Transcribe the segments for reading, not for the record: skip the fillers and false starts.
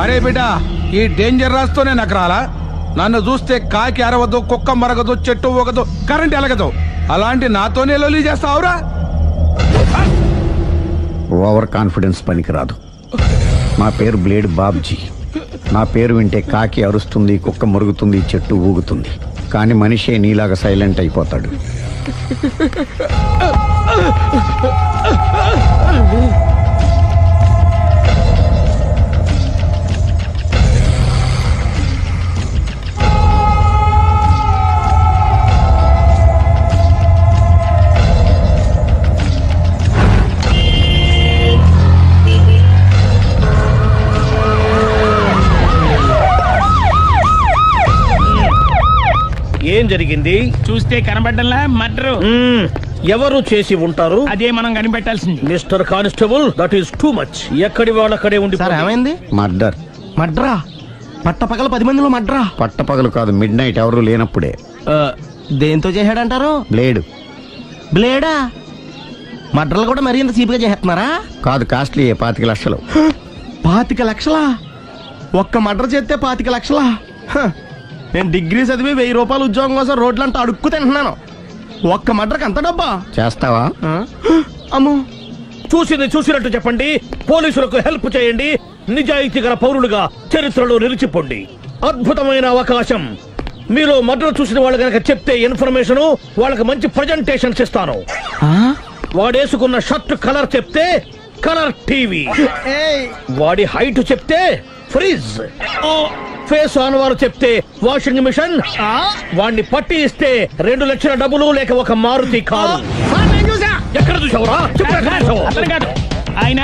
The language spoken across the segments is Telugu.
అరే బిడ్డ, ఈ డేంజర్ రాస్తూనే నాకు రాలా? నన్ను చూస్తే కాకి అరవదు, కుక్క మరగదు, చెట్టు ఊగదు, కరెంట్ ఎలగదు. అలాంటి నాతోనే లొల్లి చేస్తావురా? ఓవర్ కాన్ఫిడెన్స్ పనికిరాదు. నా పేరు బ్లేడ్ బాబ్జీ. నా పేరు వింటే కాకి అరుస్తుంది, కుక్క మురుగుతుంది, చెట్టు ఊగుతుంది. కానీ మనిషే నీలాగా సైలెంట్ అయిపోతాడు. ఏం జరిగింది? చూస్తే కనబడ్డంలా మర్డరు. ఎవరు చేసి ఉంటారు? అదే మనం కనిపెట్టాల్సింది. Mister constable, that is too much. ఎక్కడి వాళ్ళక్కడే ఉండి. ఏమైంది? మర్డర్. మడ్రా? పట్టపగల 10 మందిలో మడ్రా? పట్టపగలు కాదు, మిడ్ నైట్ ఎవరు లేనప్పుడే. దేంతో చేశాడంటారు? బ్లేడ్. బ్లేడా? మడ్రలు కూడా మరీ ఇంత చీప్గా చేస్తున్నారా? కాదు, కాస్ట్లీ 25 లక్షలు. 25 లక్షలా? ఒక్క మడ్ర చేస్తే 25 లక్షలా? నేను డిగ్రీ చదివి 1000 రూపాయలు ఉద్యోగం కోసం రోడ్లంతా అడుక్కు తింటున్నాను. ఒక్క మడ్రకు అంత డబ్బా? చేస్తావా? అమ్మో. చూసింది చూసినట్టు చెప్పండి. పోలీసులకు హెల్ప్ చేయండి. నిజాయితీ గల పౌరులుగా చరిత్రలో నిలిచిపోండి. అద్భుతమైన అవకాశం. మీరు మర్డర్ చూసిన వాళ్ళు కనుక చెప్తే ఇన్ఫర్మేషన్, వాళ్ళకి మంచి ప్రజెంటేషన్స్ ఇస్తాను. వాడేసుకున్న షర్ట్ కలర్ చెప్తే కలర్ టీవీ, వాడి హైట్ చెప్తే ఫ్రిజ్, ఫేస్ ఆన్ వారు చెప్తే వాషింగ్ మిషన్, వాడిని పట్టి ఇస్తే 2 లక్షల డబ్బులు లేక ఒక మారుతి కారు. ఎక్కడ చూసావురా? ఆయన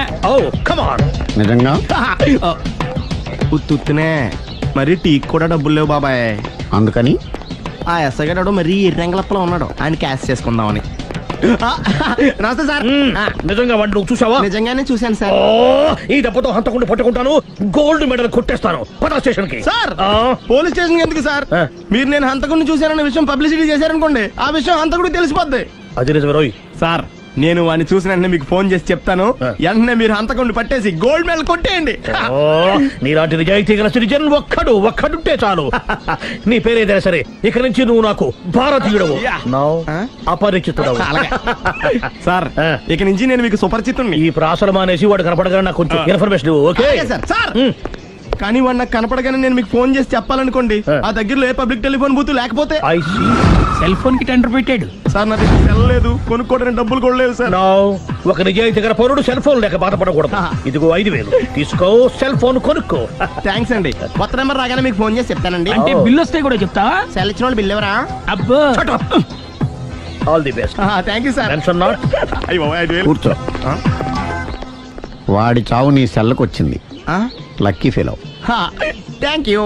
నిజంగా ఉత్తునే మరి టీకి కూడా డబ్బులు లేవు బాబాయ్. అందుకని ఆ ఎస్ఐ గారు మరీ ఎర్రంగలప్పలో ఉన్నాడు. ఆయన క్యాష్ చేసుకుందామని. నమస్తే సార్. నిజంగా వాడిని నువ్వు చూసావా? నిజంగానే చూశాను సార్. ఈ దెబ్బతో హంతకుండా పట్టుకుంటాను, గోల్డ్ మెడల్ కొట్టేస్తాను. పద స్టేషన్ కి. సార్, పోలీస్ స్టేషన్ ఎందుకు సార్? మీరు నేను హంతకుడిని చూశానన్న విషయం పబ్లిసిటీ చేశారనుకోండి, ఆ విషయం హంతకుడికి తెలిసిపోద్ది. అది నిజమే రోయ్. సార్, నేను వాడిని చూసిన వెంటనే మీకు ఫోన్ చేసి చెప్తాను. వెంటనే మీరు హంతకుడిని పట్టేసి గోల్డ్ మెడల్ కొట్టేయండి. నీలాంటి నిజాయితీ గల సిటిజన్ ఒక్కడుంటే చాలు. నీ పేరేదైనా సరే, ఇక నుంచి నువ్వు నాకు భారతీయుడవు, అపరిచితుడవు. సార్, ఇక నుంచి నేను మీకు సుపరిచితుడిని. ఈ ప్రాసలు మానేసి వాడు కనపడగానే నాకు కొంచెం ఇన్ఫర్మేషన్. Okay sir. సార్, కానీ వాడు నాకు కనపడగానే నేను మీకు ఫోన్ చేసి చెప్పాలనుకోండి, ఆ దగ్గరలో ఏ పబ్లిక్ టెలిఫోన్ బూత్ లేకపోతే. సెల్ ఫోన్ కి టెండర్ పెట్టాడు సార్. నా దగ్గర సెల్ లేదు, కొనుక్కోవడానికి డబ్బులు కూడా లేవు సార్. ఒక నిజాయితీ గల పౌరుడు సెల్ ఫోన్ లేక బాధపడకూడదు. ఇదిగో 5000 తీసుకో, సెల్ ఫోన్ కొనుక్కో. థ్యాంక్స్ అండి. కొత్త నెంబర్ రాగానే మీకు ఫోన్ చేసి చెప్తానండి. అంటే బిల్ వస్తే కూడా చెప్తా? సెల్ ఇచ్చిన వాళ్ళు బిల్ ఎవరా? అబ్బో. All the best. Thank you sir. Tension not. కూర్చో. వాడి చావు నీ సెల్లకు వచ్చింది. Lucky fellow. Thank you.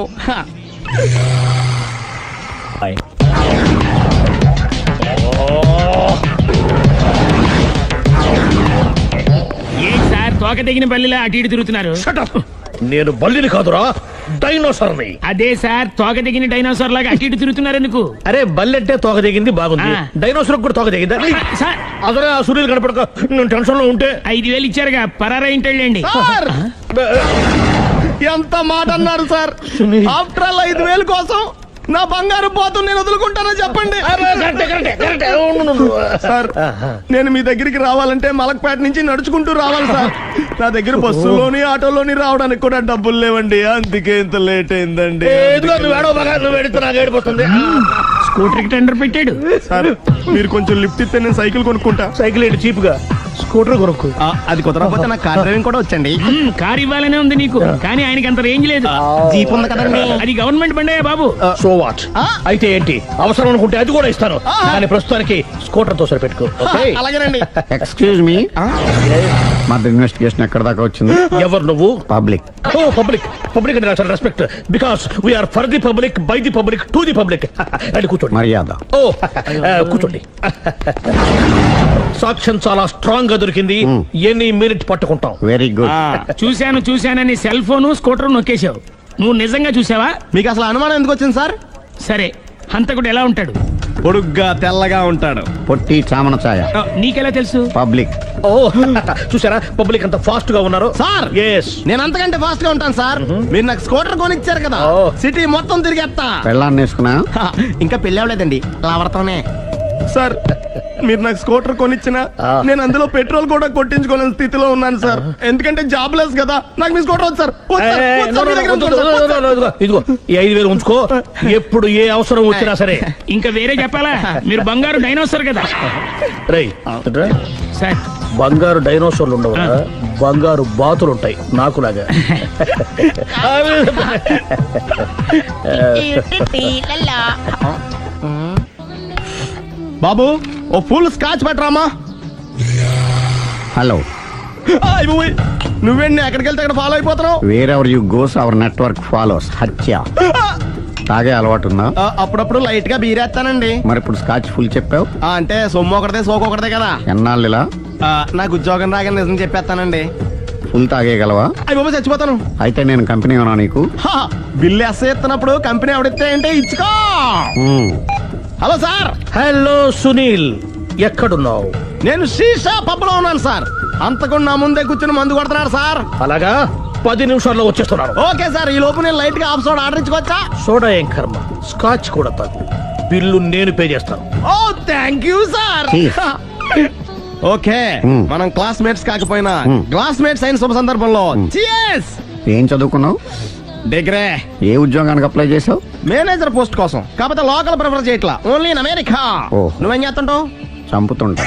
ఏం సార్, తోక తెగిన బల్లిలా అటు ఇటు తిరుగుతున్నారు? నేను బల్లిని కాదురా, డైనోసార్ని. అదే సార్, తోక తెగిన డైనోసార్ లాగా అటు ఇటు తిరుగుతున్నారు ఎందుకు? అరే, బల్లెట్టే తోక దిగింది బాగుంది, డైనోసార్ కూడా తోక దిగిందా? సార్, అదే ఆ సూర్యులు కనపడక నేను టెన్షన్ లో ఉంటే 5000 ఇచ్చారుగా, పరారా ఇంటండి. ఎంత మాట అన్నారు సార్? ఆఫ్టర్ ఆల్ 5000 కోసం నా బంగారు పోతు నేను వదులుకుంటానని చెప్పండి. సార్, నేను మీ దగ్గరికి రావాలంటే మలక్పేట నుంచి నడుచుకుంటూ రావాలి సార్. నా దగ్గర బస్సులోని ఆటోలోని రావడానికి కూడా డబ్బులు లేవండి. అందుకే ఇంత లేట్ అయిందండి. స్కూటర్ కి టెండర్ పెట్టాడు. సార్, మీరు కొంచెం లిఫ్ట్ ఇస్తే నేను సైకిల్ కొనుక్కుంటా. సైకిల్ ఏంటి చీప్ గా? స్కూటర్ కొనుక్కు. అది కుదరకపోతే నాకు కార్ డ్రైవింగ్ కూడా వచ్చండి. కార్ ఇవ్వాలనే ఉంది నీకు, కానీ ఆయనకి అంత రేంజ్ లేదు. జీప్ ఉంది కదండి. అది గవర్నమెంట్ బండే బాబు. So what? అయితే ఏంటి, అవసరం అనుకుంటే అది కూడా ఇస్తాను, కానీ ప్రస్తుతానికి స్కూటర్ తో సరిపెట్టుకో. అలాగేనండి. ఎక్స్క్యూజ్ మీ, మర్డర్ ఇన్వెస్టిగేషన్ ఎక్కడ దాకా వచ్చింది? ఎవరు నువ్వు? పబ్లిక్. పబ్లిక్ అంటే చాలా respect, because we are for the public, by the public, to the public. అది కూర్చోండి. మర్యాద. కూర్చోండి. సాక్ష్యం చాలా స్ట్రాంగ్ గా దొరికింది. ఎన్ని మినిట్ పట్టుకుంటాం. Very good. చూశానని సెల్ ఫోను స్కూటర్ నొక్కేశావు. నువ్వు నిజంగా చూసావా? మీకు అసలు అనుమానం ఎందుకు వచ్చింది సార్? సరే, హంతకుడు ఎలా ఉంటాడు? పొడుగ్గా తెల్లగా ఉంటాడు. పొట్టి చామన ఛాయ. నీకెలా తెలుసు? పబ్లిక్. ఓ చూసారా పబ్లిక్ అంత ఫాస్ట్ గా ఉన్నారు. సార్ ఎస్ నేను అంతకంటే ఫాస్ట్ గా ఉంటాను సార్. మీరు నాకు స్కూటర్ కొనిచ్చారు కదా, ఓ. సిటీ మొత్తం తిరిగేస్తా. పెళ్ళాన్ని వేసుకున్నా. ఇంకా పెళ్లి అవ్వలేదండి, లావర్తోనే. సార్ మీరు నాకు స్కూటర్ కొనిచ్చిన నేను అందులో పెట్రోల్ కూడా కొట్టించుకోలేని స్థితిలో ఉన్నాను సార్. ఎందుకంటే జాబ్ లెస్ కదా, నాకు మీ స్కూటర్ వద్దు సార్. వద్దు సార్, వద్దు సార్, మీ దగ్గర ఉంచుకోండి సార్. వద్దు సార్. ఇదిగో ఈ 5,000 ఉంచుకో, ఎప్పుడు ఏ అవసరం వచ్చినా సరే. ఇంకా వేరే చెప్పాలా? మీరు బంగారు డైనోసర్ కదా. రై సార్ బంగారు డైనోసార్లు ఉండవు, బంగారు బాతులు ఉంటాయి నాకులాగా. బాబు ఓ ఫుల్ స్కాచ్ పెట్టరామా. హలో. నువ్వేండి ఎక్కడికి వెళ్తే అక్కడ ఫాలో అయిపోతున్నావు? Wherever you goes our network follows. హత్య. తాగే అలవాటు ఉందా? అప్పుడప్పుడు లైట్ గా బీరేస్తానండి. మరి ఇప్పుడు స్కాచ్ ఫుల్ చెప్పావు. అంటే సొమ్ము ఒకటిదే సోకు ఒకటిదే కదా. ఎన్నాళ్ళు ఇలా? నాకు ఉద్యోగం రాగానే నిజం చెప్పేస్తానండి. ఫుల్ తాగేయగలవా? అయ్యి బాబు చచ్చిపోతాను. అయితే నేను కంపెనీ ఉన్నా నీకు. బిల్లు ఎస్ ఎత్తినప్పుడు కంపెనీ ఎవడితే అంటే ఇచ్చుకో. Hello sir. హలో సునీల్, ఎక్కడున్నావు? నేను శీషా పబ్ లో ఉన్నాను సార్. అంతకుండా నా ముందే కూర్చుని మందు కొడుతున్నాడు సార్. అలాగా 10 నిమిషాల్లో వచ్చేస్తున్నాను. ఓకే సార్, ఈ లోపు నేను లైట్ గా హాఫ్ సోడా ఆర్డర్ ఇచ్చుకోవచ్చా? సోడా ఏం కర్మ, స్కాచ్ కూడా తాగు. బిల్లు నేను పే చేస్తాను. Oh thank you sir. Cheers. Okay మనం క్లాస్మేట్స్ కాకపోయినా క్లాస్మేట్స్ అయిన శుభ సందర్భంలో cheers. ఏం చదువుకున్నావు? డిగ్రీ. ఏ ఉద్యోగానికి అప్లై చేసావు? మేనేజర్ పోస్ట్ కోసం, కాకపోతే లోకల్ ప్రిఫర్ చేయట్లా, ఓన్లీ ఇన్ అమెరికా. ఓ. నువ్వేం చేస్తుంటావు? చంపుతుంటా.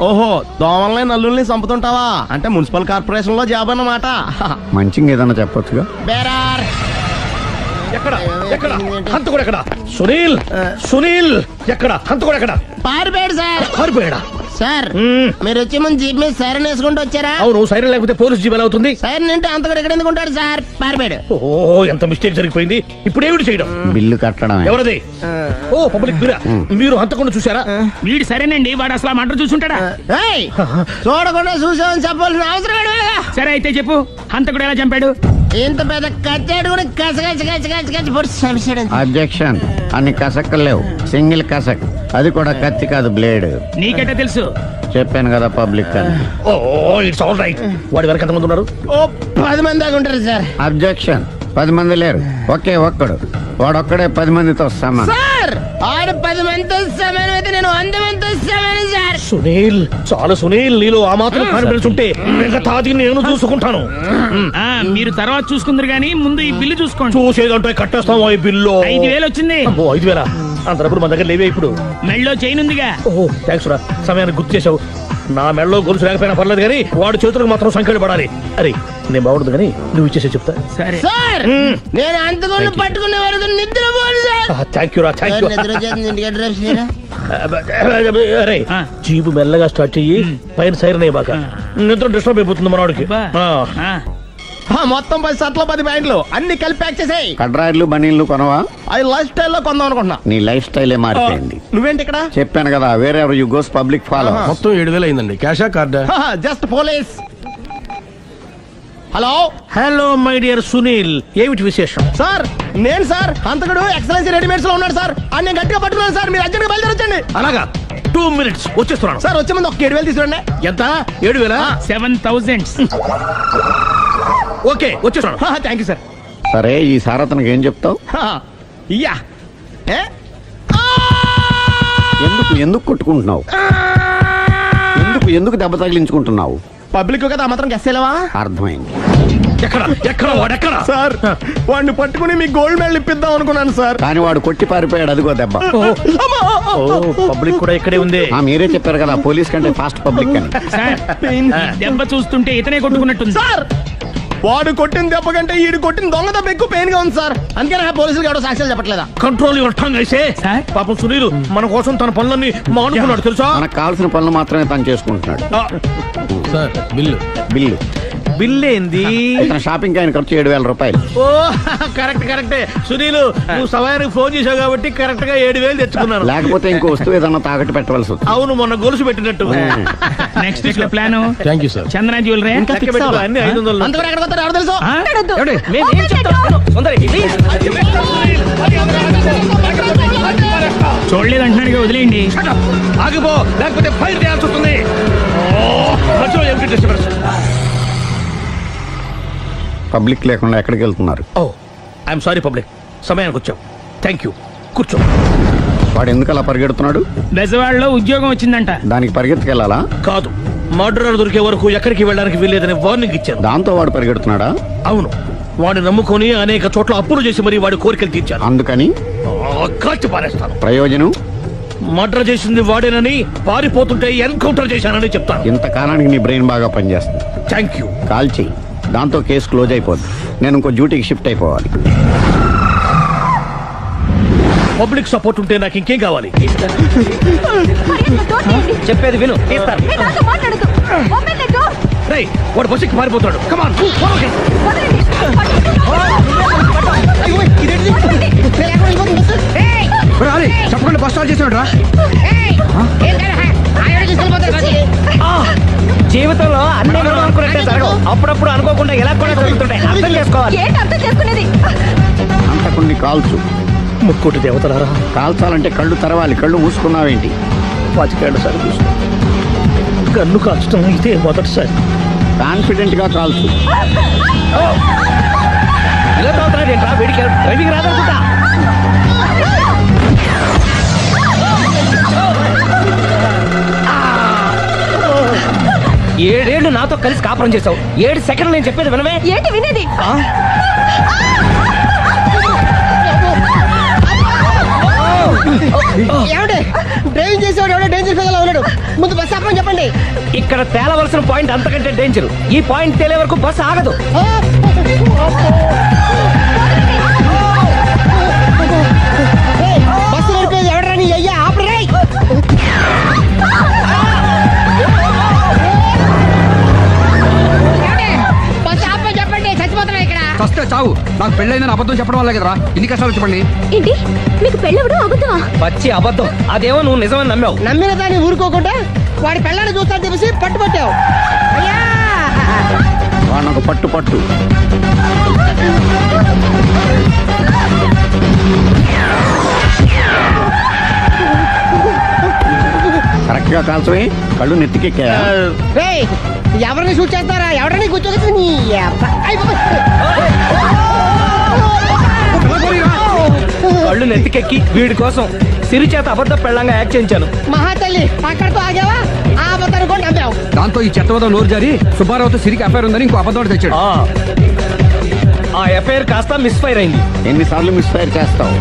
ఓహో, దోమల్ని నల్లుల్ని చంపుతుంటావా? అంటే మున్సిపల్ కార్పొరేషన్ లో జాబ్ అన్నమాట. మంచిగా ఏదన్నా చెప్పొచ్చుగా. బేరార్. ఎక్కడ ఎక్కడ హంతకుడు ఎక్కడ? సునీల్, సునీల్ ఎక్కడ? హంతకుడు ఎక్కడ? పారిపోయాడు సార్. పారిపోయాడా? సార్ మీరు వచ్చే ముందు జీప్ మీద సైరన్ వేసుకుంటూ వచ్చారా? అవును, సైరన్ లేకపోతే పోలీస్ జీవన్ అవుతుంది. సైరన్ అంటే అంతకుడు ఎక్కడ ఎందుకు ఉంటాడు సార్? పారిపోయాడు. ఓ ఎంత మిస్టేక్ జరిగిపోయింది. ఇప్పుడు ఏమిటి చేయడం? బిల్లు కట్టడమే. ఎవరది? ఓ పబ్లిక్ మీరా? మీరు హంతకుండా చూసారా? వీడు సరేనండి, వాడు అసలు ఆ మంట చూసుంటాడా? ఏయ్, చూడకుండా చూసామని చెప్పాల్సిన అవసరం లేదు. సరే అయితే చెప్పు, హంతకుడు ఎలా చంపాడు? ఇంత పెద్ద కచ్చాడు కూడా కచ్చ పొడి సమస్య. అబ్జెక్షన్. అన్ని కసక్కలు లేవు, సింగిల్ కసక్. అది కూడా కత్తి కాదు, బ్లేడ్. నీకెట్టా తెలుసు? చెప్పాను కదా పబ్లిక్ అని. Oh it's all right. వాడి వరకు ఎంతమంది ఉన్నారు? ఓ 10 మంది దాకా ఉంటారు సార్. అబ్జెక్షన్. 10 మంది లేరు, ఒకే ఒక్కడు. వాడొక్కడే 10 మందితో సమానం. సార్ ఆడు 10 మందితో సమానం అయితే నేను 100 మందితో సమానం సార్. సునీల్, చాలు సునీల్, నీలో ఆ మాత్రం కాన్ఫిడెన్స్ ఉంటే మిగతాది నేను చూసుకుంటాను. ఆ మీరు తర్వాత చూసుకుందరు గానీ ముందు ఈ బిల్లు చూసుకోండి. చూసేదంటే కట్టేస్తాం ఈ బిల్లు. 5,000 వచ్చింది. 5,000 అంత డబ్బులు మన దగ్గర లేవే ఇప్పుడు. మెళ్ళో చైన్ ఉందిగా. ఓహో థ్యాంక్స్ రా, సమయానికి గుర్తు చేసావు. నా మెడలో గొలుసు లేకపోయినా పర్లేదు కానీ వాడి చేతులకు మాత్రం సంఖ్యలు పడాలి. అరే నేను బాగుండదు కానీ నువ్వు ఇచ్చేసే చెప్తా. సరే సార్ నేను అంతకుండా పట్టుకునే వరకు నిద్రపోను సార్. థ్యాంక్ యూ రా, థ్యాంక్ యూ. నిద్ర చేస్తుంది ఇంటికి అడ్రస్ చేయరా? అరే ఆ. జీబు మెల్లగా స్టార్ట్ చెయ్యి, పైన సైరన్ అయ్యాక నిద్ర డిస్టర్బ్ అయిపోతుంది మనవాడికి. ఆ, మొత్తం 10 షర్ట్లు 10 ప్యాంట్లు అన్ని కలిపి ప్యాక్ చేసేయ్. కడ్రాయిలు బనీళ్లు కొనవా? అవి లైఫ్ స్టైల్లో కొందాం అనుకుంటున్నా. నీ లైఫ్ స్టైలే మారిపోయింది. నువ్వేంటి ఇక్కడ? చెప్పాను కదా, వేరే ఎవరు యు గోస్ పబ్లిక్ ఫాలో. మొత్తం 7,000 అయిందండి. క్యాషా కార్డా? Just police. Hello hello my dear Sunil, ఏమిటి విశేషం? సార్ నేను సార్ హంతకుడు ఎక్సలెన్సీ రెడీమేడ్స్ లో ఉన్నాడు సార్. అని నేను గట్టిగా పట్టుకున్నాను సార్. మీరు అర్జెంట్ గా బయలుదేరొచ్చండి. అలాగా 2 minutes వచ్చేస్తున్నాను. సార్ వచ్చే ముందు ఒక 7,000 తీసుకురండి. ఎంత? 7,000? 7,000. ఓకే వచ్చేస్తున్నాను. Thank you sir. సరే ఈ సారతనకి ఏం చెప్తావు? ఇయ్యా ఏ? ఎందుకు ఎందుకు కొట్టుకుంటున్నావు? ఎందుకు దెబ్బ తగిలించుకుంటున్నావు? పబ్లిక్ కదా మాత్రం గెస్సేలేవా? అర్థమైంది. ఎక్కడ ఎక్కడ వాడెక్కడ? సార్ వాడిని పట్టుకుని మీ గోల్డ్ మెడల్ ఇప్పిద్దాం అనుకున్నాను సార్. కానీ వాడు కొట్టి పారిపోయాడు, అదిగో దెబ్బ. ఓ పబ్లిక్ కూడా ఇక్కడే ఉంది. మీరే చెప్పారు కదా పోలీస్ కంటే ఫాస్ట్ పబ్లిక్ అని. సార్ ఈ దెబ్బ చూస్తుంటే ఇతనే కొట్టుకున్నట్టుంది. సార్ వాడు కొట్టిన దెబ్బ కంటే ఈడు కొట్టిన దొంగ దెబ్బ ఎక్కువ పెయిన్ గా ఉంది సార్. అందుకని పోలీసులు ఎవడో సాక్ష్యాలు చెప్పట్లేదా? కంట్రోల్ యువర్ టంగ్ అయితే. సార్? పాపం సునీల్ మన కోసం తన పనులన్నీ మానుకున్నాడు తెలుసా? మనకు కావాల్సిన పనులు మాత్రమే తను చేసుకుంటున్నాడు. Sir bill. బిల్లు బిల్ ఏంది? ఇతను షాపింగ్ ఆయన ఖర్చు 7,000 రూపాయలు. ఓ కరెక్టే సునీల్, నువ్వు సమయానికి ఫోన్ చేసావు కాబట్టి కరెక్ట్ గా 7,000 తెచ్చుకున్నాను. లేకపోతే ఇంకో వస్తువు ఏదన్నా తాకట్టు పెట్టవలసి వస్తుంది. అవును, మొన్న గొలుసు పెట్టినట్టు. నెక్స్ట్ వీక్ లో plan thank you sir. Chandana jewellery లెక్క పెట్టుకో, అన్ని 500. అంతవరకు ఎక్కడ పోతారో ఎవరు తెలుసు? చూడలేదు అంటున్నాడు, వదిలేయండి. ఆగిపో, లేకపోతే ఫైర్ చేయాల్సి వస్తుంది. మధ్యలో ఏమిటి డిస్టర్బెన్స్? పబ్లిక్ లేకుండా ఎక్కడికి వెళ్తున్నారు? ఓ ఐఎమ్ సారీ పబ్లిక్, సమయానికి వచ్చాం. థ్యాంక్ యూ, కూర్చో. వాడు ఎందుకు అలా పరిగెడుతున్నాడు? బెజవాడలో ఉద్యోగం వచ్చిందంట. దానికి పరిగెత్తుకెళ్ళాలా? కాదు, మర్డర్ దొరికే వరకు ఎక్కడికి వెళ్ళడానికి వీల్లేదని వార్నింగ్ ఇచ్చాను. దాంతో వాడు పరిగెడుతున్నాడా? అవును, వాడిని నమ్ముకొని అనేక చోట్ల అప్పులు చేసి మరి వాడి కోరికలు తీర్చాను. అందుకని కాల్చి పారేస్తాను. ప్రయోజనం? మర్డర్ చేసింది వాడేనని, పారిపోతుంటే ఎన్కౌంటర్ చేశానని చెప్తాను. ఇంతకాలానికి నీ బ్రెయిన్ బాగా పనిచేస్తుంది. Thank you. కాల్ చెయ్యి, దాంతో కేసు క్లోజ్ అయిపోద్ది. నేను ఇంకో డ్యూటీకి షిఫ్ట్ అయిపోవాలి. పబ్లిక్ సపోర్ట్ ఉంటే నాకు ఇంకేం కావాలి? చెప్పేది విను. రేయ్, వాడు బస్సుకి పారిపోతాడు. కమాన్, చెప్పకుండా బస్ స్టార్ట్ చేసాడు రా. జీవితంలో అన్ని మనం అనుకున్నట్టే జరగవు. అప్పుడప్పుడు అనుకోకుండా ఎలా కూడా జరుగుతుంటాయి. అర్థం చేసుకోవాలి. అంతకుని కాల్చు. ముక్కోటి దేవతలారా, కాల్చాలంటే కళ్ళు తెరవాలి. కళ్ళు మూసుకున్నావేంటి? 25 సార్లు చూసిన గన్ను కాల్చడం ఇదే మొదటిసారి. కాన్ఫిడెంట్ గా కాల్చు. ఇలా తోతున్నాడు ఏంట్రా? వీడికి డ్రైవింగ్ రాదనుకుంటా. ఏడేళ్లు నాతో కలిసి కాపురం చేసావు. 7 సెకండ్లు నేను చెప్పేది వినవే. ఏంటి వినేది? డ్రైవింగ్ చేసేవాడు ఎవడో డేంజర్ ఫీల్ ఉన్నాడు. ముందు బస్ ఆపమని చెప్పండి. ఇక్కడ తేలవలసిన పాయింట్ అంతకంటే డేంజర్. ఈ పాయింట్ తేలే వరకు బస్సు ఆగదు. బస్సు నడిపేది ఎవడని అయ్యా ఆపరే. బస్ ఆపమని చెప్పండి, చచ్చిపోతున్నా ఇక్కడ. వస్తే చావు. నాకు పెళ్ళైందని అబద్ధం చెప్పడం వల్ల కదరా ఇన్ని కష్టాలు చెప్పండి. ఏంటి మీకు పెళ్ళవడం అబద్ధమా? పచ్చి అబద్ధం. అదేమో నువ్వు నిజమని నమ్మావు. నమ్మిన దాన్ని ఊరుకోకుండా వాడి పెళ్ళాన్ని చూస్తాను తెలిసి పట్టుబట్టావు. అయ్యా వాడిని ఒక పట్టు పట్టు. కరెక్ట్ గా కాల్చవే. కళ్ళు నెత్తికెక్కా? రేయ్, ఎవరిని షూట్ చేస్తారా? ఎవరిని కూర్చోగచ్చు నీ అబ్బా. అయ్ బాబోయ్. కళ్ళు నెత్తికెక్కి వీడి కోసం సిరి చేత అబద్ధ పెళ్ళంగా యాక్ట్ చేయించాను. మహాతల్లి అక్కడితో ఆగావా? ఆ అబద్ధాన్ని కూడా నమ్మావు. దాంతో ఈ చెత్తవద నోరు జారి సుబ్బారావుతో సిరికి అఫైర్ ఉందని ఇంకో అబద్ధం తెచ్చాడు. ఆ ఎఫ్ఐఆర్ కాస్త మిస్ఫైర్ అయింది. ఎన్నిసార్లు మిస్ఫైర్ చేస్తావు?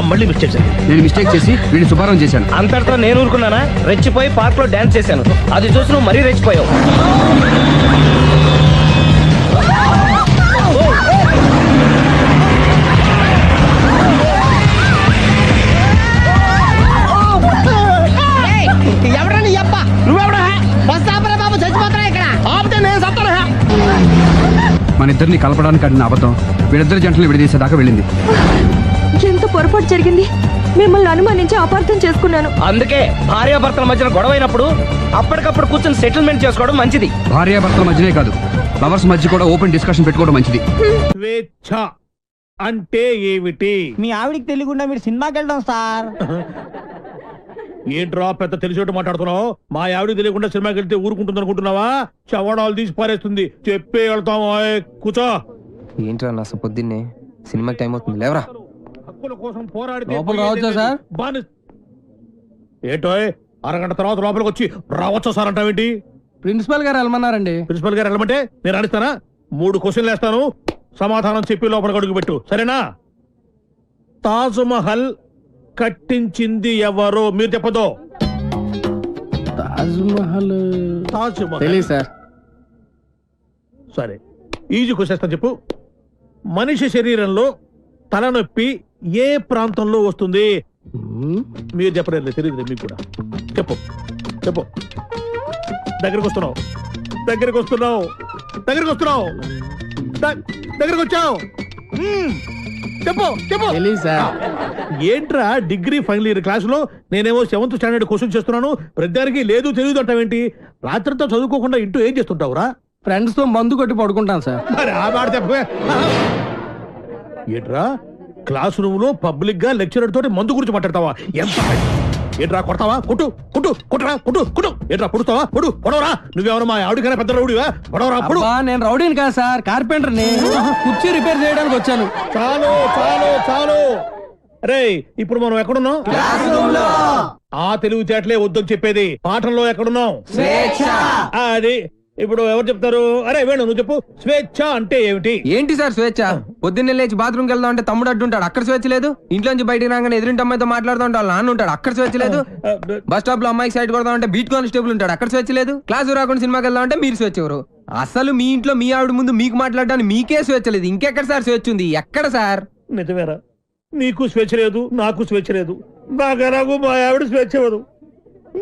మళ్ళీ మిస్టేక్ చేశాను. నేను మిస్టేక్ చేసి వీడిని సుబ్బారావు చేశాను. అంతటితో నేను ఊరుకున్నానా? రెచ్చిపోయి పార్క్ లో డాన్స్ చేశాను. అది చూసి నువ్వు మరీ రెచ్చిపోయావు. ఎవడని అబ్బా? నువ్వెవడా? బస్ ఆపరా బాబు, చచ్చిపోతున్నా ఇక్కడ. ఆపితే నేను సత్తాను. మన ఇద్దరిని కలపడానికి ఆడిన అబద్ధం వీళ్ళిద్దరి జంటలు విడదీసేదాకా వెళ్ళింది. ఎంత పొరపాటు జరిగింది. మిమ్మల్ని అనుమానించి అపార్థం చేసుకున్నాను. అందుకే భార్యాభర్తల మధ్యన గొడవైనప్పుడు అప్పటికప్పుడు కూర్చొని సెటిల్మెంట్ చేసుకోవడం మంచిది. భార్యాభర్తల మధ్యనే కాదు, లవర్స్ మధ్య కూడా ఓపెన్ డిస్కషన్ పెట్టుకోవడం మంచిది. స్వేచ్ఛ అంటే ఏమిటి? మీ ఆవిడికి తెలియకుండా మీరు సినిమాకి వెళ్ళడం సార్. ఏంట్రా పెద్ద తెలిసేట్టు మాట్లాడుతున్నావు? మా ఆవిడకి తెలియకుండా సినిమాకి వెళ్తే ఊరుకుంటుంది అనుకుంటున్నావా? చవడాలు తీసి పారేస్తుంది. చెప్పే వెళ్తాము. కూర్చో. ఏంట్రా నా పొద్దున్నే సినిమాకి టైం అవుతుంది, లేవరా. హక్కుల కోసం పోరాడితే లోపల రావచ్చా సార్? ఏంటో అరగంట తర్వాత లోపలికి వచ్చి రావచ్చా సార్ అంటావేంటి? ప్రిన్సిపల్ గారు వెళ్ళమన్నారండి. ప్రిన్సిపల్ గారు వెళ్ళమంటే నేను అడుగుతానా? 3 క్వశ్చన్లు వేస్తాను, సమాధానం చెప్పి లోపలికి అడుగు పెట్టు, సరేనా? తాజ్ మహల్ కట్టించింది ఎవరు? మీరు చెప్పదు. తాజ్ మహల్ తెలియదు సార్. సరే, ఈజీ క్వశ్చన్ చెప్పు. మనిషి శరీరంలో తలనొప్పి ఏ ప్రాంతంలో వస్తుంది? మీరు చెప్పలేదు, తెలియదు మీకు కూడా. చెప్పు. చెప్పు. దగ్గరకు వస్తున్నావు, దగ్గరకు వస్తున్నావు, దగ్గరకు వస్తున్నావు, దగ్గరకు వచ్చావు. చెప్పు చెప్పు. ఏంట్రా డిగ్రీ ఫైనల్ ఇయర్ క్లాసులో నేనేమో 7th స్టాండర్డ్ క్వశ్చన్ చేస్తున్నాను, ప్రతిదానికి లేదు తెలియదు అంటావేంటి? రాత్రితో చదువుకోకుండా ఇంటూ ఏం చేస్తుంటావురా? ఫ్రెండ్స్ తో మందు కొట్టి పడుకుంటాను సార్. మరి ఆ మాట చెప్పవే. ఏంట్రా క్లాస్ రూమ్ లో పబ్లిక్ గా లెక్చరర్ తోటి మందు గురించి మాట్లాడతావా? ఎంత ఏంట్రా కొడతావా? కొట్టు కొట్టు కొట్టరా కొట్టు కొట్టు. ఏంట్రా పొడుస్తావా? పొడు పొడవరా. నువ్వెవరు మా ఆవిడకైనా పెద్ద రౌడీవా? పొడవరా పొడు. నేను రౌడీని కాదు సార్, కార్పెంటర్ ని. కుర్చీ రిపేర్ చేయడానికి వచ్చాను. చాలు చాలు చాలు. రే ఇప్పుడు మనం ఎక్కడున్నాం? ఆ తెలివితేటలే వద్దని చెప్పేది. పాఠంలో ఎక్కడున్నాం? అది ఇప్పుడు ఎవరు చెప్తారు? అరే వేణు నువ్వు చెప్పు. స్వేచ్ఛ అంటే ఏమిటి? ఏంటి సార్ స్వేచ్ఛ? పొద్దున్నే లేచి బాత్రూమ్కి వెళ్దాం అంటే తమ్ముడు అడ్డుంటాడు, అక్కడ స్వేచ్ఛ లేదు. ఇంట్లోంచి బయటికి రాగానే ఎదురింటి అమ్మాయితో మాట్లాడుతూ ఉంటాడు, వాళ్ళ నాన్న ఉంటాడు, అక్కడ స్వేచ్ఛ లేదు. బస్ స్టాప్ లో అమ్మాయికి సైడ్ కొడదాం అంటే బీట్ కానిస్టేబుల్ ఉంటాడు, అక్కడ స్వేచ్ఛ లేదు. క్లాసు రాకుండా సినిమాకి వెళ్దాం అంటే మీరు స్వేచ్ఛ ఎవరు? అసలు మీ ఇంట్లో మీ ఆవిడ ముందు మీకు మాట్లాడడానికి మీకే స్వేచ్ఛ లేదు, ఇంకెక్కడ సార్ స్వేచ్ఛ ఉంది? ఎక్కడ సార్? నిజమేరా, నీకు స్వేచ్ఛ లేదు, నాకు స్వేచ్ఛ లేదు. నాకు మా ఆవిడ స్వేచ్ఛ ఇవ్వదు.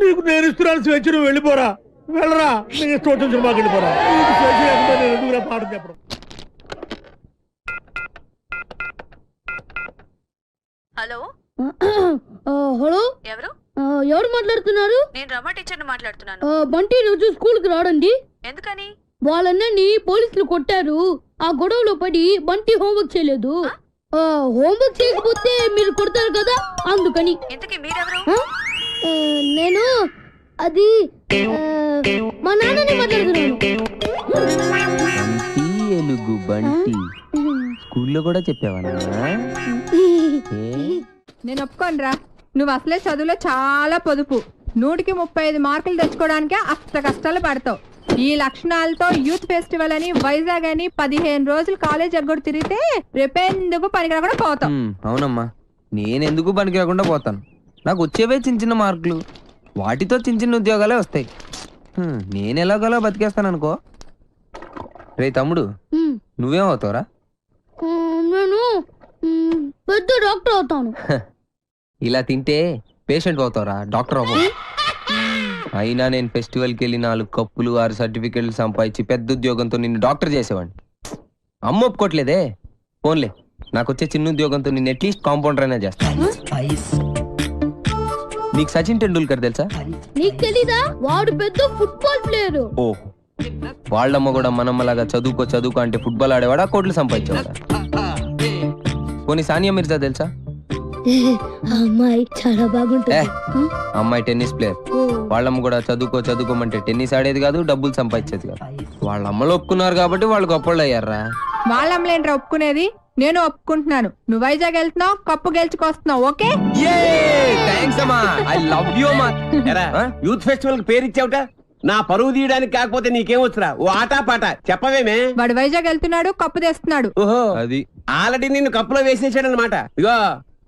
నీకు నేను ఇస్తున్నాను స్వేచ్ఛ, నువ్వు వెళ్ళిపోరా. వెళ్ళరా, నీకు ఇష్టం వచ్చిన సినిమాకి వెళ్ళిపోరా. నీకు స్వేచ్ఛ లేకుండా నేను ఎందుకురా పాఠం చెప్పడం? హలో హలో, ఎవరు? ఎవరు మాట్లాడుతున్నారు? నేను రమా టీచర్ని మాట్లాడుతున్నాను. బంటి రోజు స్కూల్ కి రాడండి. ఎందుకని? వాళ్ళని పోలీసులు కొట్టారు. ఆ గొడవలో పడి బంటి హోంవర్క్ చేయలేదు. హోంవర్క్ చేయకపోతే మీరు కొడతారు కదా, అందుకని. ఇంతకీ మీరెవరు? నేను అది మా నాన్నని మాట్లాడుతున్నాను. ఏనుగు బంటి స్కూల్లో కూడా చెప్పావా? నేను ఒప్పుకోనరా. నువ్వు అసలే చదువులో చాలా పొదుపు. 100కి 35 మార్కులు తెచ్చుకోవడానికే అస్త కష్టాలు పడతావు. ఈ లక్షణాలతో యూత్ ఫెస్టివల్ అని వైజాగ్ అని 15 రోజులు కాలేజ్ ఎగ్గొడు తిరిగితే రేపెందుకు పనికి రాకుండా పోతాం. అవునమ్మా, నేనెందుకు పనికి రాకుండా పోతాను? నాకు వచ్చేవే చిన్న చిన్న మార్కులు, వాటితో చిన్న చిన్న ఉద్యోగాలే వస్తాయి. నేను ఎలాగోలా బతికేస్తాను అనుకో. రే తమ్ముడు, నువ్వేం అవుతావురా? నేను పెద్ద డాక్టర్ అవుతాను. ఇలా తింటే పేషెంట్ అవుతావురా, డాక్టర్ అవ్వవు. అయినా నేను ఫెస్టివల్కి వెళ్ళి 4 కప్పులు 6 సర్టిఫికెట్లు సంపాదించి పెద్ద ఉద్యోగంతో నిన్ను డాక్టర్ చేసేవాడిని. అమ్మ ఒప్పుకోట్లేదే. ఫోన్లే, నాకు వచ్చే చిన్న ఉద్యోగంతో నిన్ను అట్లీస్ట్ కాంపౌండర్ అయినా చేస్తాను. నీకు సచిన్ టెండూల్కర్ తెలుసా? నీకు తెలీదా? వాడు పెద్ద ఫుట్బాల్ ప్లేయర్. ఓ, వాళ్ళమ్మ కూడా మనమ్మలాగా చదువుకో అంటే ఫుట్బాల్ ఆడేవాడా, కోట్లు సంపాదించేవాడా? పోనీ సానియా మిర్జా తెలుసా? అమ్మాయి చాలా బాగుంటుంది. అమ్మాయి టెన్నిస్ ప్లేయర్. వాళ్ళమ్మ కూడా చదువుకోమంటే టెన్నిస్ ఆడేది కాదు, డబ్బులు సంపాదించేది కాదు. వాళ్ళ అమ్మలు ఒప్పుకున్నారు కాబట్టి వాళ్ళు గొప్పళ్ళు అయ్యారా. వాళ్ళమ్మలేంట్రా ఒప్పుకునేది? నేను ఒప్పుకుంటున్నాను. నువ్వు వైజాగ్ వెళ్తున్నావు, కప్పు గెలుచుకొస్తున్నావు. ఓకే, ఐ లవ్ యూ అమ్మా. యూత్ ఫెస్టివల్ కి పేరు ఇచ్చావుట. నా పరువు తీయడానికి కాకపోతే నీకేం వచ్చురా? ఓ ఆటా పాట చెప్పవేమే? వాడు వైజాగ్ వెళ్తున్నాడు, కప్పు తెస్తున్నాడు. ఓహో, అది ఆల్రెడీ నిన్ను కప్పులో వేసేసాడనమాట. ఇగో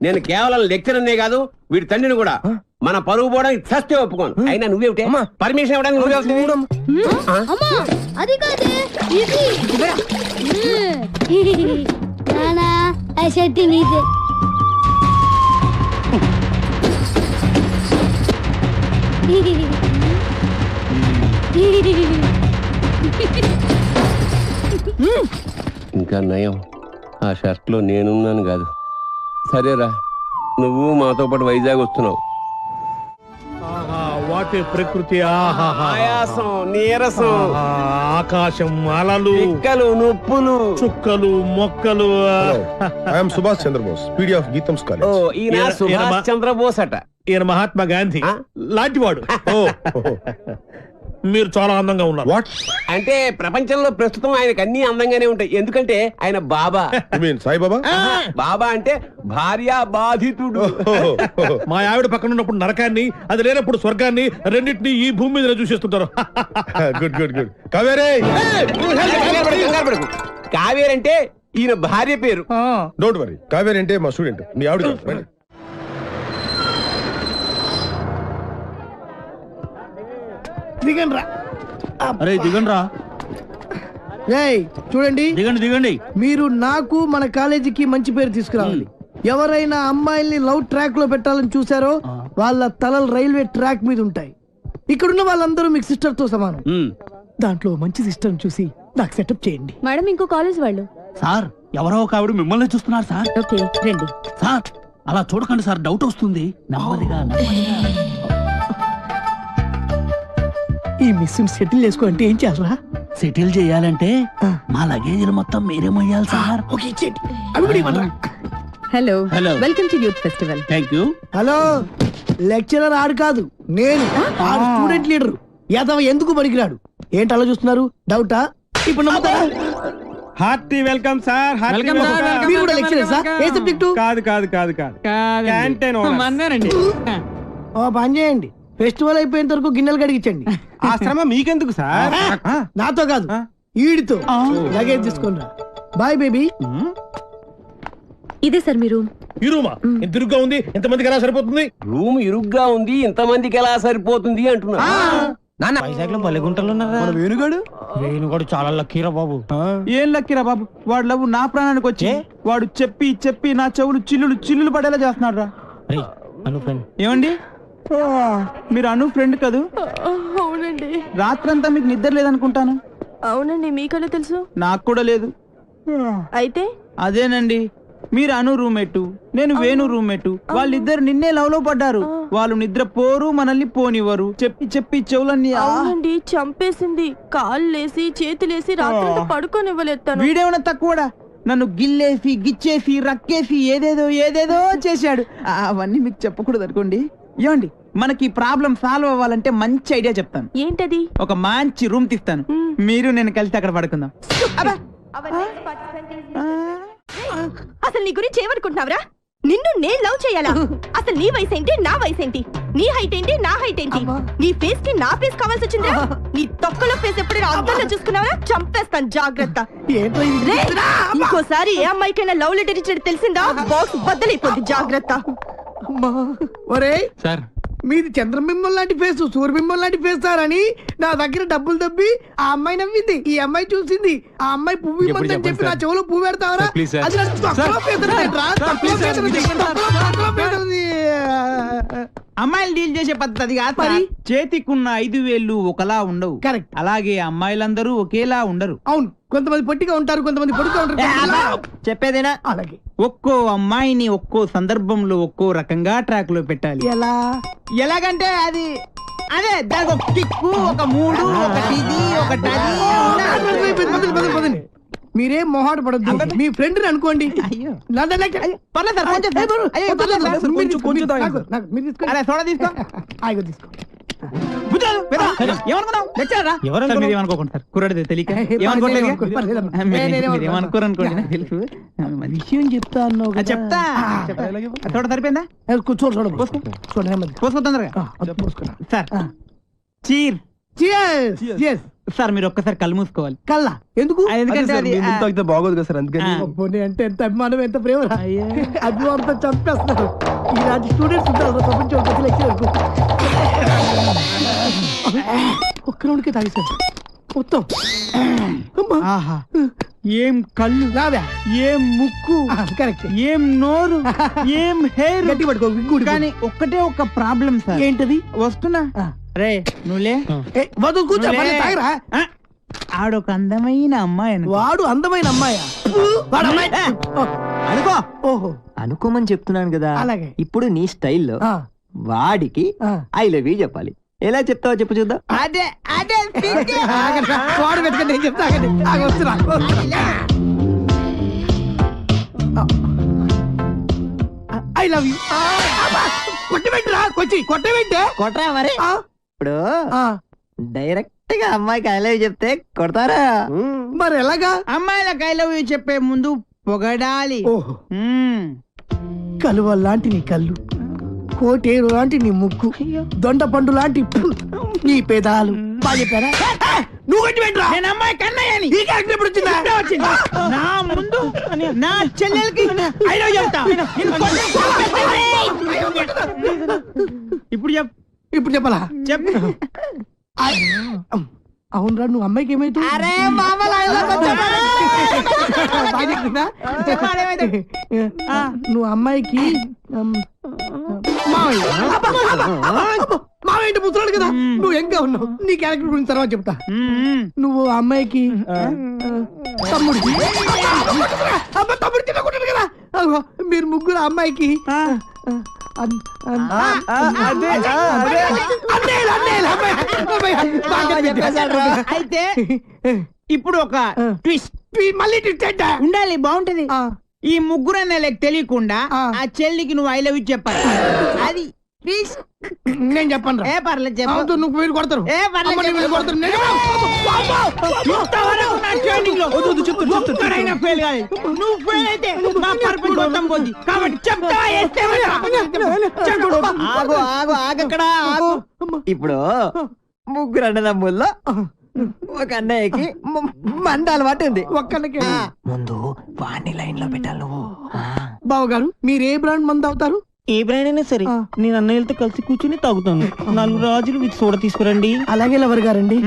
నేను కేవలం లెక్చరర్నే కాదు, వీడి తండ్రిని కూడా. మన పరువు పోవడానికి చస్తే ఒప్పుకోను. అయినా నువ్వేమిటే పర్మిషన్ ఇవ్వడానికి నువ్వే. అది కాదే ఇది. నానా ఆ షర్ట్ నీదే. ఇంకా నయం, ఆ షర్ట్ లో నేనున్నాను కాదు. సరేరా, నువ్వు మాతో పాటు వైజాగ్ వస్తున్నావు. వాటి ప్రకృతి, ఆయాసం, నీరసం, ఆకాశం, అలలు, పిక్కలు, నొప్పులు, చుక్కలు, మొక్కలు. I'm Subhash Chandrabose, PD of GITAM's ఓ కాలేజ్. ఈయన సుభాష్ చంద్రబోస్ అట. ఈయన మహాత్మా గాంధీ లాంటివాడు. మీరు చాలా అందంగా ఉన్నారు. వాట్ అంటే ప్రపంచంలో ప్రస్తుతం ఆయనకు అన్ని అందంగానే ఉంటాయి, ఎందుకంటే ఆయన బాబా. సాయిబాబా? బాబా అంటే భార్య బాధితుడు. మా ఆవిడ పక్కన ఉన్నప్పుడు నరకాన్ని, అది లేనప్పుడు స్వర్గాన్ని, రెండింటినీ ఈ భూమి మీద చూసేస్తుంటారు. Good good good. కావేరే, కావేరి అంటే ఈయన భార్య పేరు. Don't worry. కావేరి అంటే మా స్టూడెంట్, మీ ఆవిడ. దిగండ్రా. అరే దిగండి రా. చూడండి, దిగండి. మీరు నాకు మన కాలేజీకి మంచి పేరు తీసుకురావాలి. ఎవరైనా అమ్మాయిల్ని లవ్ ట్రాక్ లో పెట్టాలని చూసారో వాళ్ళ తలలు రైల్వే ట్రాక్ మీద ఉంటాయి. ఇక్కడున్న వాళ్ళందరూ మీకు సిస్టర్ తో సమానం. దాంట్లో మంచి సిస్టర్ చూసి నాకు సెటప్ చేయండి. మేడం ఇంకో కాలేజ్ వాళ్ళు. సార్ ఎవరో ఒక ఆవిడ మిమ్మల్ని చూస్తున్నారు సార్. ఓకే రండి. సార్ అలా చూడకండి సార్, డౌట్ వస్తుంది. నెమ్మదిగా ఈ మిస్ సెటిల్ చేసుకో అంటే ఏం చేయాలరా? సెటిల్ చేయాలంటే మా లగేజీలు మొత్తం మీరే మొయ్యాలి సార్. ఓకే ఇచ్చేయండి. అవి కూడా ఇవ్వండి. Hello hello. Welcome to youth festival. Thank you. Hello, lecturer ఆడు కాదు, నేను ఆడు స్టూడెంట్ లీడర్. యాదవ ఎందుకు పనికిరాడు? ఏంటి అలా చూస్తున్నారు? డౌటా? ఇప్పుడు నమ్ముతారా? Hearty welcome sir. Welcome sir, welcome. మీరు కూడా లెక్చరర్ సార్? ఏ సబ్జెక్టు? కాదు కాదు కాదు కాదు క్యాంటీన్ ఓనర్. మన్నారండి. ఓ పని చేయండి, ఫెస్టివల్ అయిపోయేంత వరకు గిన్నెలు కడిగించండి. ఆ శ్రమ మీకెందుకు సార్? నాతో కాదు, ఈడితో. లగేజ్ తీసుకుని రా. Bye baby. ఇదే సార్ మీ రూమ్. ఈ రూమా ఎంత ఇరుగ్గా ఉంది, ఎంతమందికి ఎలా సరిపోతుంది? రూమ్ ఇరుగ్గా ఉంది, ఇంతమందికి ఎలా సరిపోతుంది అంటున్నా. నాన్న వైజాగ్ లో బల్లెగుంటలు ఉన్నారా? వేణుగాడు వేణుగాడు చాలా లక్కీరా బాబు. ఏం లక్కీరా బాబు, వాడు లవ్ నా ప్రాణానికి వచ్చి వాడు చెప్పి చెప్పి నా చెవులు చిల్లులు పడేలా చేస్తున్నాడు రా. ఏమండి, మీరు అను ఫ్రెండ్ కదూ? అవునండి. రాత్రంతా మీకు నిద్ర లేదనుకుంటాను. అవునండి, మీకలా తెలుసు? నాకు కూడా లేదు. అయితే అదేనండి, మీరు అను రూమ్మేటు, నేను వేణు రూమ్మేటు. వాళ్ళిద్దరు నిన్నే లవ్ లో పడ్డారు. వాళ్ళు నిద్ర పోరు, మనల్ని పోనివ్వరు. చెప్పి చెప్పి చెవులన్నీ అవునండి, చంపేసింది. కాళ్ళేసి చేతులేసి రాత్రి పడుకోనివ్వలేదు. వీడేమన్నా తక్కువడా? నన్ను గిల్లేసి గిచ్చేసి రక్కేసి ఏదేదో చేశాడు. అవన్నీ మీకు చెప్పకూడదు అనుకోండి. ఏమండి, మనకి ప్రాబ్లం సాల్వ్ అవ్వాలంటే మంచి ఐడియా చెప్తాను. ఏంటది? ఒక మంచి రూమ్ తీస్తాను, మీరు నేను కలిసి అక్కడ పడుకుందాం. అసలు నీ గురించి ఏమనుకుంటున్నావురా? నిన్ను నేను లవ్ చేయాలా? అసలు నీ వయసు ఏంటి, నా వయసు ఏంటి? నీ హైట్ ఏంటి, నా హైట్ ఏంటి? నీ ఫేస్ కి నా ఫేస్ కావాల్సి వచ్చిందా? నీ తొక్కలో ఫేస్ ఎప్పుడైనా అద్దంలో చూసుకున్నావరా? చంపేస్తాను, జాగ్రత్త. ఇంకోసారి ఏ అమ్మాయికైనా లవ్ లెటర్ ఇచ్చేది తెలిసిందా? బాక్స్ బద్దలైపోద్ది, జాగ్రత్త. ఒరే సార్, మీది చంద్రబింబం లాంటి ఫేస్, సూర్యబింబం లాంటి ఫేస్ సార్ అని నా దగ్గర డబ్బులు దబ్బి ఆ అమ్మాయి నవ్వింది, ఈ అమ్మాయి చూసింది. ఆ అమ్మాయి పువ్వు ఇవ్వద్దని చెప్పి నా చెవులో పువ్వు పెడతావరా? అది నాకు తక్కువ పేదలనేట్రా, తక్కువ పేదలది, తక్కువ పేదలది. అమ్మాయిలు డీల్ చేసే పద్ధతి కాదు మరి. చేతికున్న 5 వేళ్ళు ఒకలా ఉండవు. కరెక్ట్. అలాగే అమ్మాయిలందరూ ఒకేలా ఉండరు. అవును, కొంతమంది పొట్టిగా ఉంటారు, కొంతమంది పొడుగా ఉంటారు. చెప్పేదేనా? అలాగే ఒక్కో అమ్మాయిని ఒక్కో సందర్భంలో ఒక్కో రకంగా ట్రాక్ లో పెట్టాలి. ఎలా? ఎలాగంటే అదే దానికి ఒక కిక్కు, ఒక మూడు, ఒకటి ఇది, ఒకటి అది. మీరేం మొహాట పడద్దు, మీ ఫ్రెండ్ అనుకోండి. అయ్యో పర్లేదు సార్, కొంచెం అరే సోడా తీసుకో. తీసుకో. ఏమనుకోకుండా సార్, కుర్రాడితే తెలియక ఏమనుకోరనుకోండి, నాకు తెలుసు. విషయం చెప్తా అన్నావు కదా. చెప్తా. చూడ సరిపోయిందా? పోసుకో తొందరగా సార్. చీర్. సార్ మీరు ఒక్కసారి కళ్ళు మూసుకోవాలి. కల్లా ఎందుకు? ఎందుకంటే అది బాగోదు కదా సార్, అందుకని. అంటే ఎంత అభిమానం, ఎంత ప్రేమ. అభిమానంతో చంపేస్తున్నారు. ఇలాంటి స్టూడెంట్స్ ఉంటారు ప్రపంచం. ఒక్క రౌండ్కే తాగేశారు మొత్తం. ఆహా, ఏం కళ్ళు, రావా? ఏం ముక్కు, కరెక్ట్. ఏం నోరు, ఏం హెయిర్. గట్టి పట్టుకో. కానీ ఒక్కటే ఒక ప్రాబ్లం సార్. ఏంటది? వస్తున్నా రే, నువ్వులే. వద్దు, కూర్చో. తాగరా? ఆడొక అందమైన అమ్మాయి. వాడు అందమైన అమ్మాయా? అనుకో. ఓహో, అనుకోమని చెప్తున్నాను కదా. అలాగే. ఇప్పుడు నీ స్టైల్లో వాడికి ఐ లవ్ యూ చెప్పాలి. ఎలా చెప్తావో చెప్పు చూద్దాం. అదే వాడు పెట్టుకుని నేను చెప్తా. వస్తున్నా. I love you. కొట్టబెట్టరా, కొట్టబెట్టే. కొట్టరా మరి. ఇప్పుడు డైరెక్ట్ గా అమ్మాయికి ఐ లవ్ యూ చెప్తే కొడతారా? మరి ఎలాగా? అమ్మాయిలకు ఐ లవ్ యూ చెప్పే ముందు పొగడాలి. ఓహో, కలువ లాంటి నీ కళ్ళు, కోటేరు లాంటి నీ ముక్కు, దొండ పండు లాంటి నీ పెదాలు. బాగా చెప్పారా? నువ్వు కొట్టి పెట్టరా. నేను అమ్మాయి కన్నయ్యని. ఈ క్యారెక్టర్ ఎప్పుడు వచ్చిందా? నా ముందు నా చెల్లెలకి ఐ లవ్ చెప్తా. ఇప్పుడు ఇప్పుడు చెప్పాలా? చెప్పు. అవునరా నువ్వు అమ్మాయికి ఏమైతే అరే మామ నువ్వు అమ్మాయికి మావేంటి ముసలాడు కదా నువ్వు ఎంగా ఉన్నావు నీ క్యారెక్టర్ గురించి తర్వాత చెప్తా నువ్వు అమ్మాయికి తమ్ముడికి తమ్ముడు తినకుంటాడు కదా మీరు ముగ్గురు అమ్మాయికి అయితే ఇప్పుడు ఒక ట్విస్ట్ మళ్ళీ ట్విస్ట్ ఉండాలి బాగుంటది ఈ ముగ్గురు అన్నయ్యలకు తెలియకుండా ఆ చెల్లికి నువ్వు ఐ లవ్ యూ చెప్పాలి అది నేను చెప్పను ఏ పర్లేదు చెప్పు నువ్వు వీళ్ళు కొడతారు ఏ పర్లేదు కొడతారు నువ్వు ఫెయిల్ అయితే నా పర్పస్ మొత్తం పోద్ది కాబట్టి చెప్తా ఆగక్కడ ఇప్పుడు ముగ్గురు అన్నదమ్ముల్లో ఒక అన్నయ్యకి మంద అలవాటు ఉంది ఒక్కళ్ళకి ముందు వాణ్ణి లైన్ లో పెట్టాలి నువ్వు బావగారు మీరు ఏ బ్రాండ్ మంది అవుతారు ఏ బ్రాండ్ అయినా సరే నేను అన్నయ్యలతో కలిసి కూర్చుని తాగుతాను 4 రాజులు వీటి సోడా తీసుకురండి అలాగే లవర్ గారండి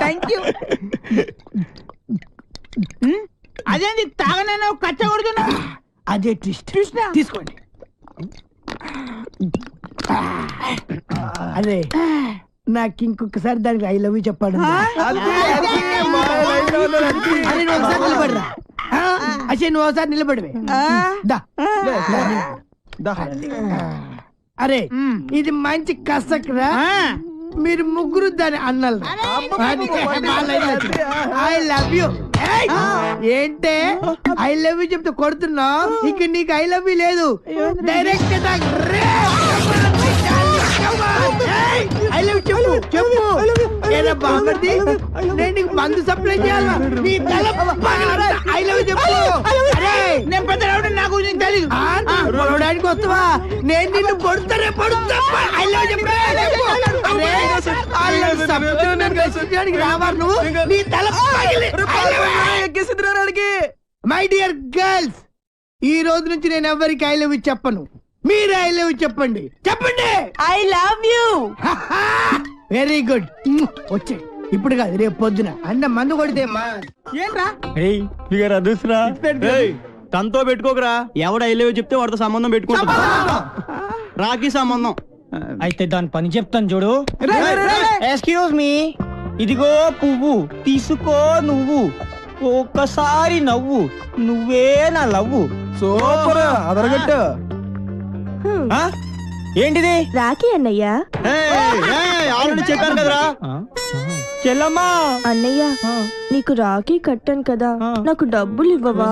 థ్యాంక్ యూ అదేంటి తాగనైనా కచ్చ కొడుతున్నా అదే ట్విస్ట్ తీసుకోండి అదే నాకు ఇంకొకసారి దానికి ఐ లవ్ యూ చెప్పాడు నిలబడరా అసలు నువ్వు ఒకసారి నిలబడివే అరే ఇది మంచి కసక్రా మీరు ముగ్గురు దాని అన్నలు ఐ లవ్ యూ ఏంటే ఐ లవ్ యూ చెప్తే కొడుతున్నావు ఇక నీకు ఐ లవ్ యూ లేదు డైరెక్ట్ ఐ లవ్ చెప్పు చెప్పు ఏదో బాగుంది నేను నీకు మందు సప్లై చేయాలా నీ తల ఐ లవ్ చెప్పు నేను పెద్ద నాకు తెలీదు పొడవడానికి వస్తావా నేను నిన్ను పొడుతానే పొడుతా ఐ లవ్ చెప్పు రావాలి నువ్వు నీ తల మై డియర్ గర్ల్స్ ఈ రోజు నుంచి నేను ఎవరికి ఐ లవ్ చెప్పను మీరు ఐ లవ్ చెప్పండి చెప్పండి I love you very good వచ్చే ఇప్పుడు కాదు రేపు పొద్దున అన్న మందు కొడితే ఏంట్రా అదృష్టరా తనతో పెట్టుకోకరా ఎవడ ఐ లవ్ చెప్తే వాడితో సంబంధం పెట్టుకుంటా రాఖీ సంబంధం అయితే దాని పని చెప్తాను చూడు ఎక్స్క్యూజ్ మీ ఇదిగో పువ్వు తీసుకో నువ్వు ఒక్కసారి నవ్వు నువ్వే నా లవ్వు సూపర్ అదరగట్టు ఏంటిది రాఖీ అన్నయ్య ఆల్రెడీ చెప్పాను కదరా చెల్లమ్మా అన్నయ్య నీకు రాఖీ కట్టాను కదా నాకు డబ్బులు ఇవ్వవా